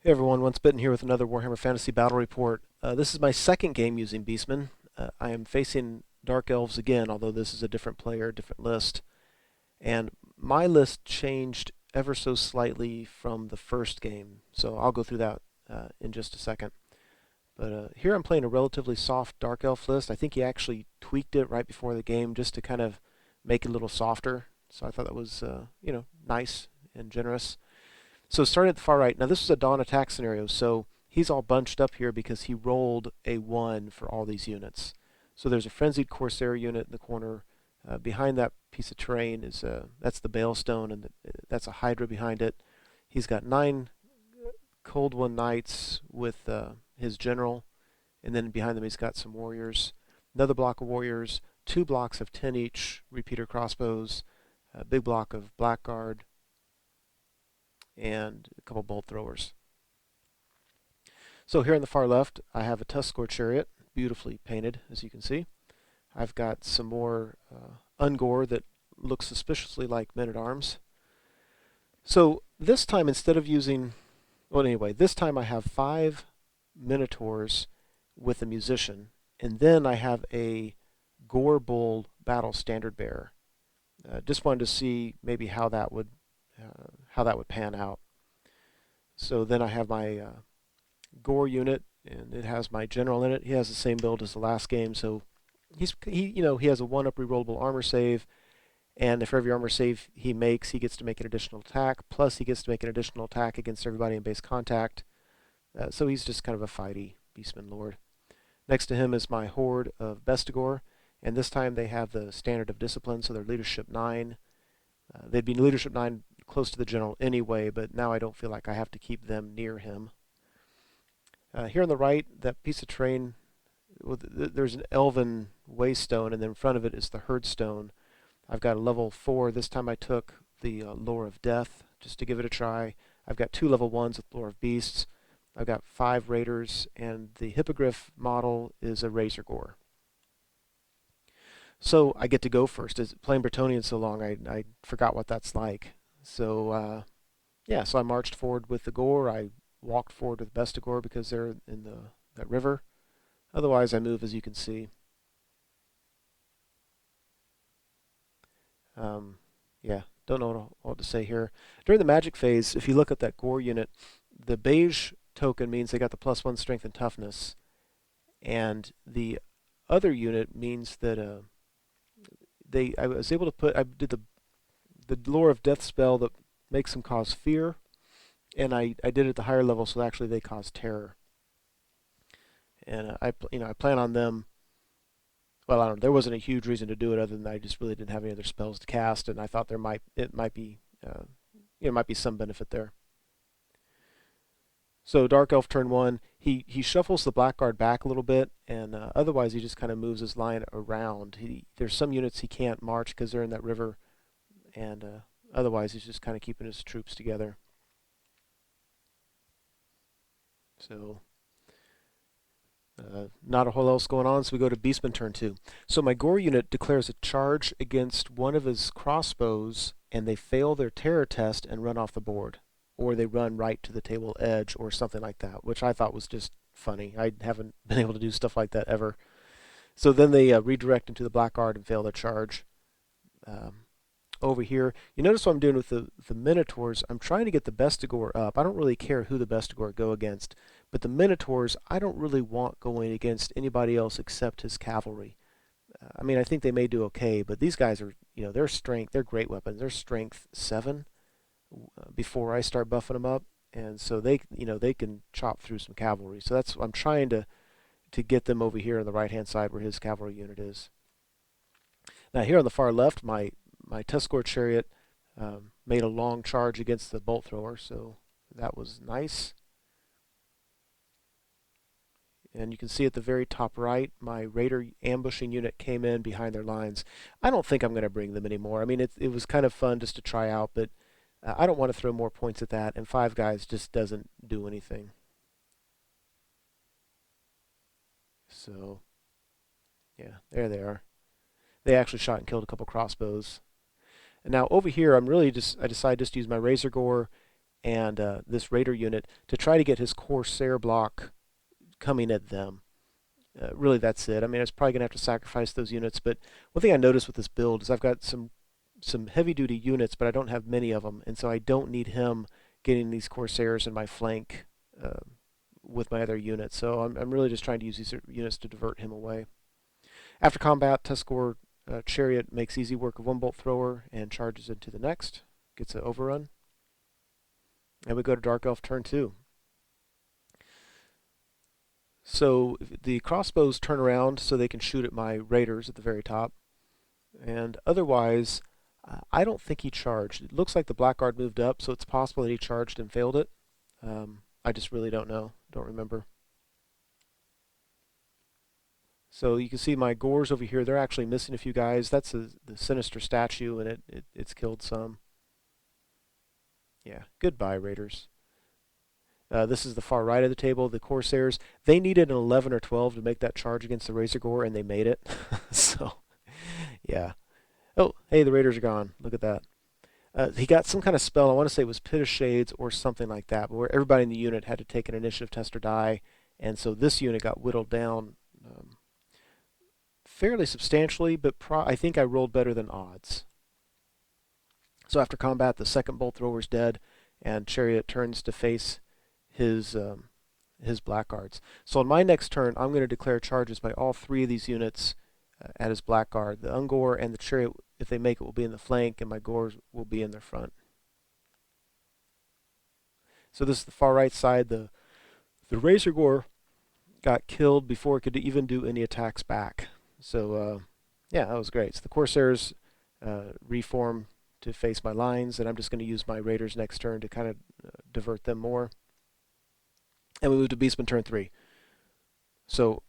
Hey everyone, Once Bitten here with another Warhammer Fantasy Battle Report. This is my second game using Beastmen. I am facing Dark Elves again, although this is a different player, different list. And my list changed ever so slightly from the first game, so I'll go through that in just a second. But here I'm playing a relatively soft Dark Elf list. I think he actually tweaked it right before the game just to kind of make it a little softer. So I thought that was, nice and generous. So starting at the far right, now this is a dawn attack scenario, so he's all bunched up here because he rolled a 1 for all these units. So there's a frenzied Corsair unit in the corner. Behind that piece of terrain is that's the Balestone, and that's a Hydra behind it. He's got 9 Cold One Knights with his general, and then behind them he's got some warriors. Another block of warriors, 2 blocks of 10 each repeater crossbows, a big block of blackguard, and a couple bolt throwers. So here on the far left, I have a Tuscarora chariot, beautifully painted, as you can see. I've got some more Ungor that look suspiciously like men-at-arms. So this time, instead of using... Well, anyway, this time I have 5 Minotaurs with a musician, and then I have a Gore Bull battle standard bearer. Just wanted to see maybe how that would pan out. So then I have my Gore unit, and it has my general in it. He has the same build as the last game, so he has a 1-up rerollable armor save, and if every armor save he makes, he gets to make an additional attack. Plus, he gets to make an additional attack against everybody in base contact. So he's just kind of a fighty Beastman Lord. Next to him is my horde of Bestigor, and this time they have the standard of discipline, so they're leadership 9. They'd be leadership 9 close to the general anyway, but now I don't feel like I have to keep them near him. Here on the right, that piece of terrain, there's an elven waystone, and then in front of it is the herdstone. I've got a level 4. This time I took the Lore of Death, just to give it a try. I've got 2 level 1s with Lore of Beasts. I've got 5 raiders, and the Hippogriff model is a Razor Gore. So I get to go first. As playing Bretonnian so long, I forgot what that's like. So so I marched forward with the Gore. I walked forward with Bestigor because they're in that river. Otherwise, I move, as you can see. Don't know what to say here. During the magic phase, if you look at that Gore unit, the beige token means they got the +1 strength and toughness, and the other unit means that I was able to I did the Lore of Death spell that makes them cause fear, and I did it at the higher level, so actually they cause terror. And I plan on them. Well, I don't know. There wasn't a huge reason to do it other than I just really didn't have any other spells to cast, and I thought it might be some benefit there. So Dark Elf turn 1, he shuffles the Blackguard back a little bit, and otherwise he just kind of moves his line around. There's some units he can't march because they're in that river, and otherwise he's just kind of keeping his troops together. So not a whole else going on, so we go to Beastman turn 2. So my Gore unit declares a charge against one of his crossbows, and they fail their terror test and run off the board. Or they run right to the table edge or something like that, which I thought was just funny. I haven't been able to do stuff like that ever. So then they redirect into the Blackguard and fail their charge. Over here, you notice what I'm doing with the Minotaurs. I'm trying to get the Bestigor up. I don't really care who the Bestigor go against, but the Minotaurs I don't really want going against anybody else except his cavalry. I think they may do okay, but these guys are, they're great weapons. They're strength 7 before I start buffing them up, and so they can chop through some cavalry. So I'm trying to get them over here on the right hand side where his cavalry unit is. Now here on the far left, my Tuscarora chariot made a long charge against the bolt thrower, so that was nice. And you can see at the very top right, my raider ambushing unit came in behind their lines. I don't think I'm going to bring them anymore. It was kind of fun just to try out, but I don't want to throw more points at that, and 5 guys just doesn't do anything. So, yeah, there they are. They actually shot and killed a couple crossbows. And now over here, I decide just to use my Razor Gore, and this Raider unit to try to get his Corsair block coming at them. Really, that's it. I mean, I was probably going to have to sacrifice those units, but one thing I noticed with this build is I've got some heavy-duty units, but I don't have many of them, and so I don't need him getting these Corsairs in my flank with my other units. So I'm really just trying to use these units to divert him away. After combat, Tuscarora Chariot makes easy work of one bolt thrower and charges into the next. Gets an overrun. And we go to Dark Elf turn 2. So the crossbows turn around so they can shoot at my raiders at the very top. And otherwise, I don't think he charged. It looks like the Blackguard moved up, so it's possible that he charged and failed it. I just really don't know. Don't remember. So you can see my Gores over here. They're actually missing a few guys. That's the Sinister statue, and it's killed some. Yeah, goodbye, Raiders. This is the far right of the table. The Corsairs, they needed an 11 or 12 to make that charge against the Razor Gore, and they made it. So, yeah. Oh, hey, the Raiders are gone. Look at that. He got some kind of spell. I want to say it was Pit of Shades or something like that, but where everybody in the unit had to take an initiative test or die, and so this unit got whittled down fairly substantially, but I think I rolled better than odds. So after combat, the second bolt thrower's dead, and Chariot turns to face his Blackguards. So on my next turn, I'm going to declare charges by all three of these units at his Blackguard. The Ungor and the Chariot, if they make it, will be in the flank, and my Gores will be in their front. So this is the far right side. The Razor Gore got killed before it could even do any attacks back. So yeah, that was great. So the Corsairs reform to face my lines, and I'm just going to use my Raiders next turn to kind of divert them more. And we move to Beastmen turn 3. So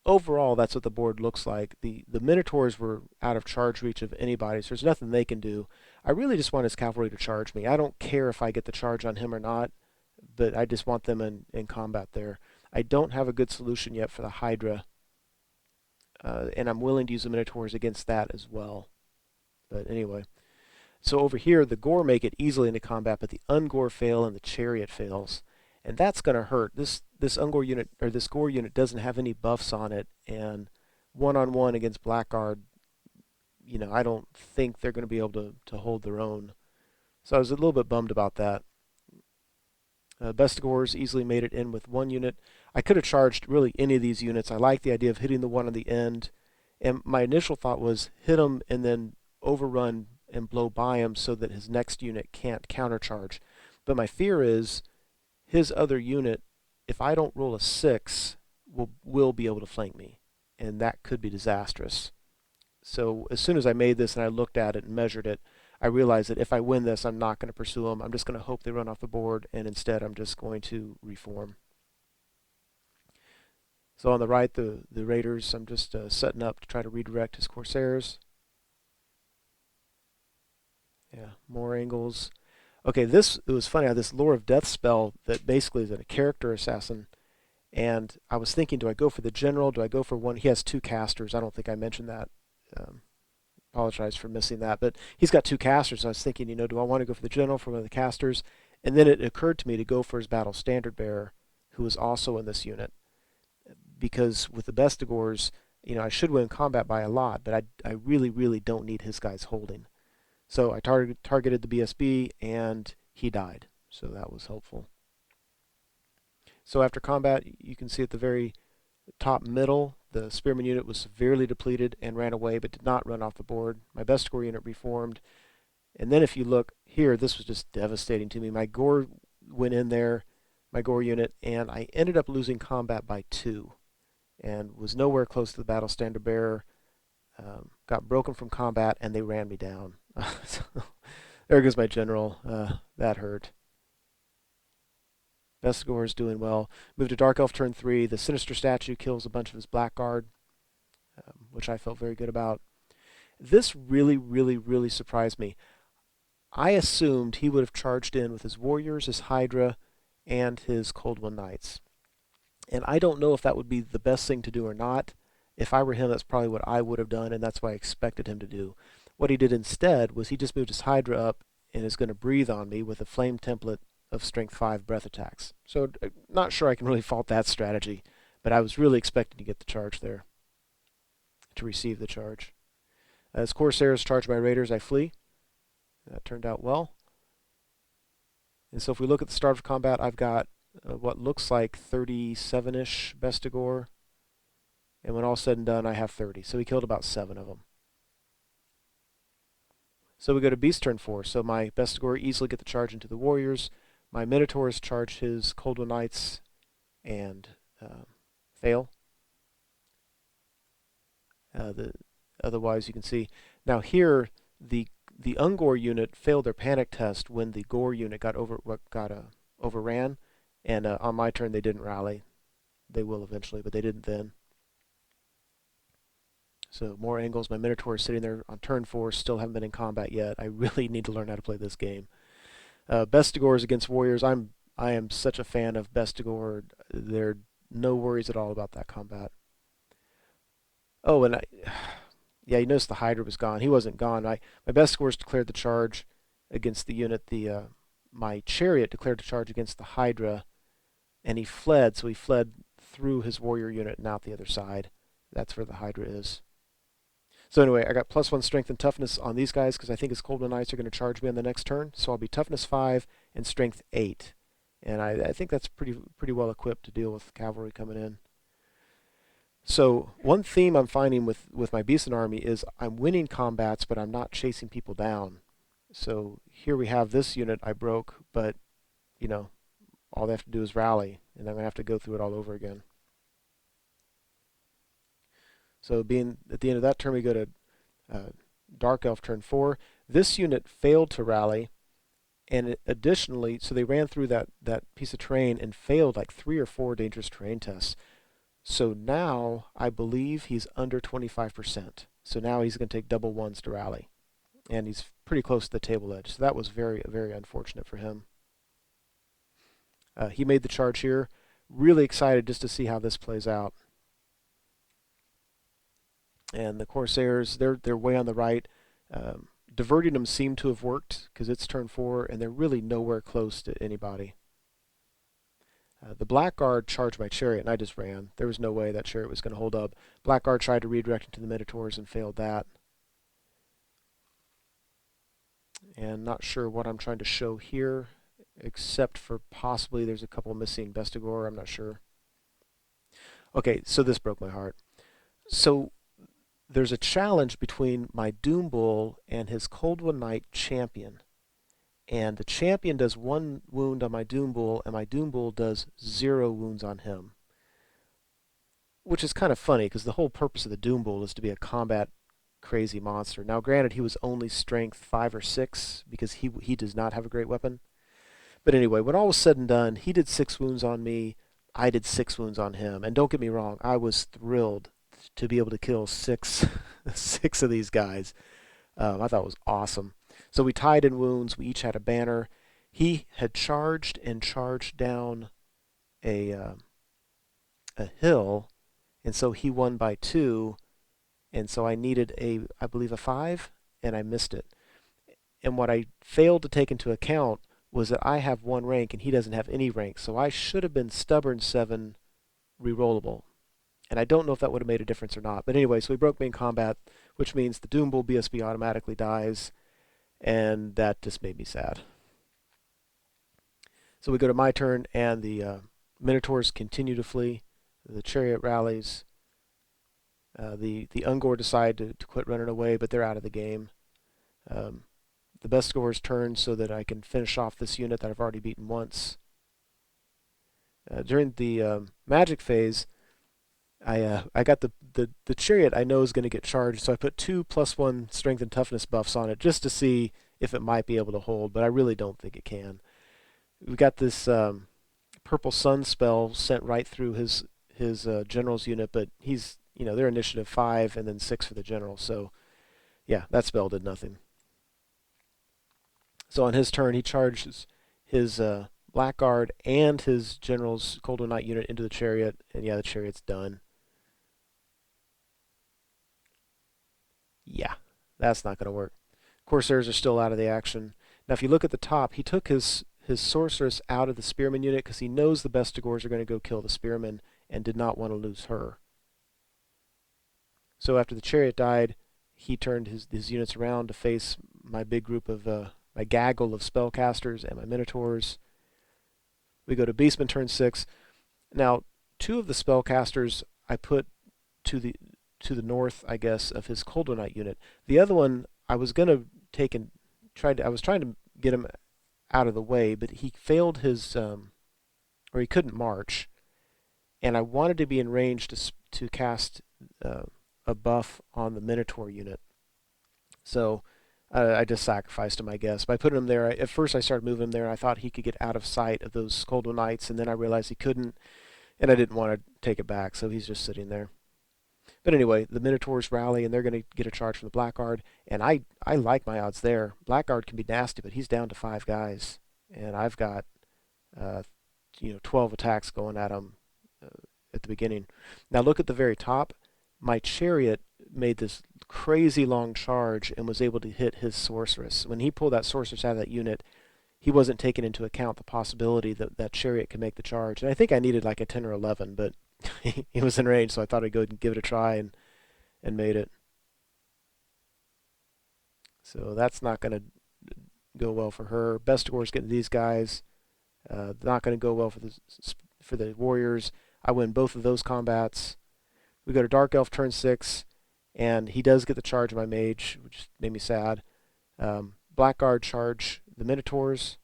overall, that's what the board looks like. The Minotaurs were out of charge reach of anybody, so there's nothing they can do. I really just want his cavalry to charge me. I don't care if I get the charge on him or not, but I just want them in combat there. I don't have a good solution yet for the Hydra, and I'm willing to use the Minotaurs against that as well. But anyway, so over here, the Gore make it easily into combat, but the Ungor fail and the Chariot fails. And that's going to hurt. This Ungor unit, or this Gore unit, doesn't have any buffs on it, and one-on-one against Blackguard, you know, I don't think they're going to be able to hold their own. So I was a little bit bummed about that. Bestigors easily made it in with one unit. I could have charged really any of these units. I like the idea of hitting the one on the end, and my initial thought was hit him and then overrun and blow by him so that his next unit can't countercharge. But my fear is his other unit, if I don't roll a 6, will be able to flank me, and that could be disastrous. So as soon as I made this and I looked at it and measured it, I realized that if I win this, I'm not going to pursue them. I'm just going to hope they run off the board, and instead I'm just going to reform. So on the right, the Raiders, I'm just setting up to try to redirect his Corsairs. Yeah, more angles. Okay, it was funny. I had this Lore of Death spell that basically is a character assassin, and I was thinking, do I go for the general? Do I go for one? He has 2 casters. I don't think I mentioned that. Apologize for missing that, but he's got 2 casters. I was thinking, you know, do I want to go for the general for one of the casters? And then it occurred to me to go for his battle standard bearer, who is also in this unit, because with the Bestigors, you know, I should win combat by a lot, but I really, really don't need his guys holding. So I targeted the BSB, and he died. So that was helpful. So after combat, you can see at the very top middle, the Spearman unit was severely depleted and ran away, but did not run off the board. My Bestigor unit reformed. And then if you look here, this was just devastating to me. My Gore went in there, my Gore unit, and I ended up losing combat by 2 and was nowhere close to the battle standard bearer. Got broken from combat, and they ran me down. So, there goes my general. That hurt. Bestigor is doing well. Move to Dark Elf turn 3. The Sinister statue kills a bunch of his Blackguard, which I felt very good about. This really, really, really surprised me. I assumed he would have charged in with his Warriors, his Hydra, and his Cold One Knights. And I don't know if that would be the best thing to do or not. If I were him, that's probably what I would have done, and that's what I expected him to do. What he did instead was he just moved his Hydra up and is going to breathe on me with a flame template of strength 5 breath attacks. So not sure I can really fault that strategy, but I was really expecting to get the charge there, to receive the charge. As Corsairs charge my Raiders, I flee. That turned out well. And so if we look at the start of combat, I've got what looks like 37-ish Bestigor. And when all's said and done, I have 30. So he killed about 7 of them. So we go to Beast turn 4. So my Bestigor easily get the charge into the Warriors. My Minotaurs charge his Coldwood Knights and fail. Otherwise, you can see now here the Ungor unit failed their panic test when the Gore unit got overran, and on my turn they didn't rally. They will eventually, but they didn't then. So more angles. My Minotaur is sitting there on turn 4, still haven't been in combat yet. I really need to learn how to play this game. Bestigors against Warriors. I am such a fan of Bestigor. There are no worries at all about that combat. Oh, and yeah, you noticed the Hydra was gone. He wasn't gone. My Bestigors declared the charge against the unit. My Chariot declared the charge against the Hydra, and he fled. So he fled through his Warrior unit and out the other side. That's where the Hydra is. So anyway, I got +1 strength and toughness on these guys because I think his Coldwood Knights are going to charge me on the next turn. So I'll be toughness 5 and strength 8. And I think that's pretty well equipped to deal with cavalry coming in. So one theme I'm finding with my Beastmen army is I'm winning combats, but I'm not chasing people down. So here we have this unit I broke, but you know, all they have to do is rally, and I'm going to have to go through it all over again. So being at the end of that turn, we go to Dark Elf turn 4. This unit failed to rally, and additionally, so they ran through that piece of terrain and failed like 3 or 4 dangerous terrain tests. So now I believe he's under 25%. So now he's going to take double 1s to rally, and he's pretty close to the table edge. So that was very unfortunate for him. He made the charge here. Really excited just to see how this plays out. And the Corsairs, they're way on the right. Diverting them seemed to have worked because it's turn 4, and they're really nowhere close to anybody. The Blackguard charged my Chariot, and I just ran. There was no way that Chariot was going to hold up. Blackguard tried to redirect into the Minotaurs and failed that. And not sure what I'm trying to show here, except for possibly there's a couple missing Bestigor. I'm not sure. Okay, so this broke my heart. So there's a challenge between my Doom Bull and his Coldwood Knight champion. And the champion does 1 wound on my Doom Bull, and my Doom Bull does 0 wounds on him. Which is kind of funny, because the whole purpose of the Doom Bull is to be a combat crazy monster. Now granted, he was only strength 5 or 6, because he does not have a great weapon. But anyway, when all was said and done, he did 6 wounds on me, I did 6 wounds on him. And don't get me wrong, I was thrilled to be able to kill 6 of these guys. I thought it was awesome. So we tied in wounds. We each had a banner. He had charged and charged down a hill, and so he won by 2. And so I needed I believe a 5, and I missed it. And what I failed to take into account was that I have 1 rank and he doesn't have any rank. So I should have been stubborn 7 rerollable. And I don't know if that would have made a difference or not. But anyway, so we broke main combat, which means the Doom Bull BSB automatically dies. And that just made me sad. So we go to my turn, and the Minotaurs continue to flee. The Chariot rallies. The Ungor decide to quit running away, but they're out of the game. The Bestigors turn so that I can finish off this unit that I've already beaten once. During the magic phase, I got the Chariot I know is going to get charged, so I put 2 +1 strength and toughness buffs on it just to see if it might be able to hold, but I really don't think it can. We got this Purple Sun spell sent right through his general's unit, but he's, they're initiative 5 and then 6 for the general, so yeah, that spell did nothing. So on his turn, he charges his Blackguard and his general's Coldwood Knight unit into the Chariot, and yeah, the Chariot's done. Yeah, that's not going to work. Corsairs are still out of the action. Now, if you look at the top, he took his his sorceress out of the spearman unit because he knows the Bestigors are going to go kill the spearman and did not want to lose her. So after the chariot died, he turned his units around to face my big group of my gaggle of spellcasters and my minotaurs. We go to Beastmen turn 6. Now, two of the spellcasters I put to the north, I guess, of his Cold One Night unit. The other one I was gonna take and I was trying to get him out of the way, but he failed his or he couldn't march, and I wanted to be in range to cast a buff on the Minotaur unit. So I just sacrificed him, I guess. By putting him there, at first I started moving him there, and I thought he could get out of sight of those Cold One Nights, and then I realized he couldn't, and I didn't want to take it back, so he's just sitting there. But anyway, the Minotaurs rally, and they're going to get a charge from the Blackguard, and I like my odds there. Blackguard can be nasty, but he's down to 5 guys, and I've got uh, 12 attacks going at him at the beginning. Now look at the very top. My chariot made this crazy long charge and was able to hit his sorceress. When he pulled that sorceress out of that unit, he wasn't taking into account the possibility that that chariot could make the charge. And I think I needed like a 10 or 11, but he was in range, so I thought I'd go and give it a try, and made it. So that's not going to go well for her. Bestigor's getting these guys. Not going to go well for the warriors. I win both of those combats. We go to Dark Elf turn 6, and he does get the charge of my mage, which made me sad. Blackguard charge the Minotaurs,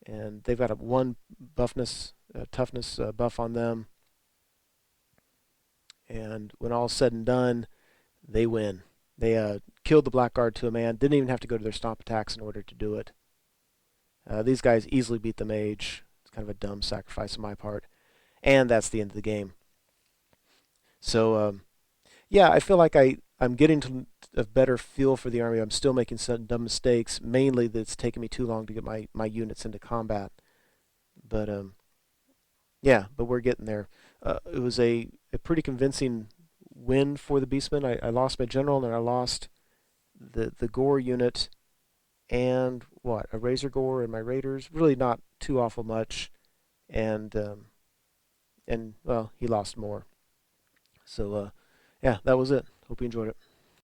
and they've got a 1 buffness, toughness buff on them. And when all's said and done, they win. They killed the Blackguard to a man. Didn't even have to go to their stomp attacks in order to do it. These guys easily beat the mage. It's kind of a dumb sacrifice on my part. And that's the end of the game. So, yeah, I feel like I'm getting to a better feel for the army. I'm still making some dumb mistakes. Mainly that it's taken me too long to get my units into combat. But, yeah, but we're getting there. It was a pretty convincing win for the Beastmen. I lost my general, and I lost the Gore unit, and a Razor Gore and my Raiders. Really not too awful much, and well, he lost more. So yeah, that was it. Hope you enjoyed it.